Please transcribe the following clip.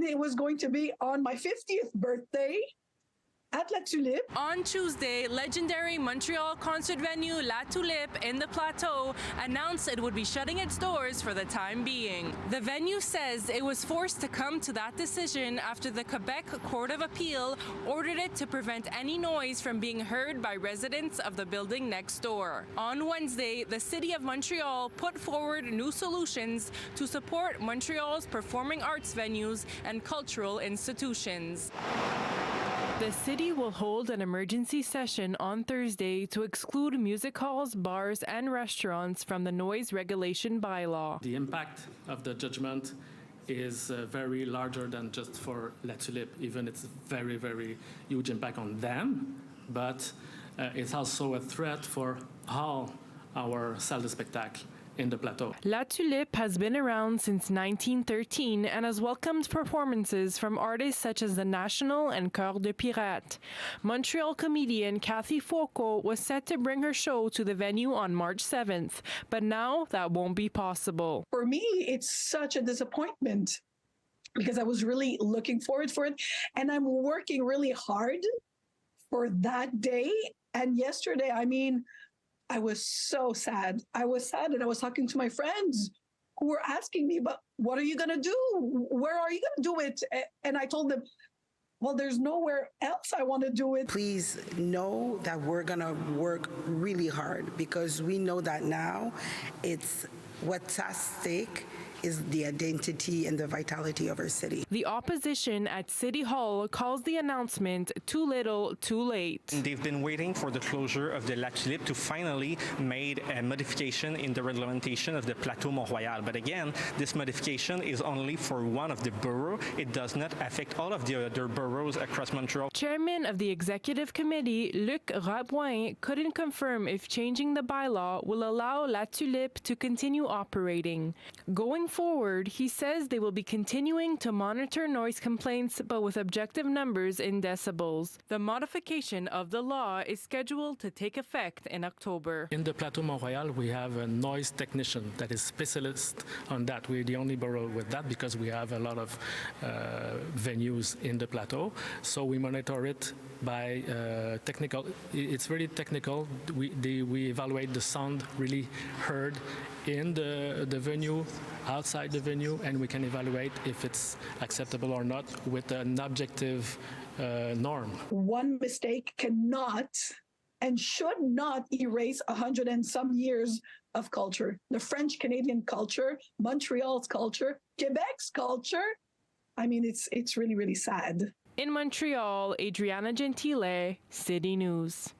it was going to be on my 50th birthday at La Tulipe. On Tuesday, legendary Montreal concert venue La Tulipe in the Plateau announced it would be shutting its doors for the time being. The venue says it was forced to come to that decision after the Quebec Court of Appeal ordered it to prevent any noise from being heard by residents of the building next door. On Wednesday, the City of Montreal put forward new solutions to support Montreal's performing arts venues and cultural institutions. The city will hold an emergency session on Thursday to exclude music halls, bars, and restaurants from the noise regulation bylaw. The impact of the judgment is very larger than just for La Tulipe, even it's very, very huge impact on them, but it's also a threat for all our salles de spectacle in the Plateau. La Tulipe has been around since 1913 and has welcomed performances from artists such as the National and Cœur de Pirate. Montreal comedian Cathy Foucault was set to bring her show to the venue on March 7th, but now that won't be possible. For me, it's such a disappointment because I was really looking forward for it, and I'm working really hard for that day. And yesterday, I was so sad. I was sad, and I was talking to my friends who were asking me, but what are you going to do? Where are you going to do it? And I told them, well, there's nowhere else I want to do it. Please know that we're going to work really hard because we know that now it's what's at stake is the identity and the vitality of our city. The opposition at City Hall calls the announcement too little, too late. They've been waiting for the closure of the La Tulipe to finally made a modification in the reglementation of the Plateau-Mont-Royal. But again, this modification is only for one of the boroughs. It does not affect all of the other boroughs across Montreal. Chairman of the Executive Committee, Luc Rabouin, couldn't confirm if changing the bylaw will allow La Tulipe to continue operating. Going forward, he says they will be continuing to monitor noise complaints, but with objective numbers in decibels. The modification of the law is scheduled to take effect in October. In the Plateau-Mont-Royal, we have a noise technician that is specialist on that. We're the only borough with that because we have a lot of venues in the Plateau. So we monitor it by technical. It's very technical. We evaluate the sound really heard in the venue, outside the venue, and we can evaluate if it's acceptable or not with an objective norm. One mistake cannot and should not erase 100 and some years of culture. The French-Canadian culture, Montreal's culture, Quebec's culture. It's really, really sad. In Montreal, Adriana Gentile, City News.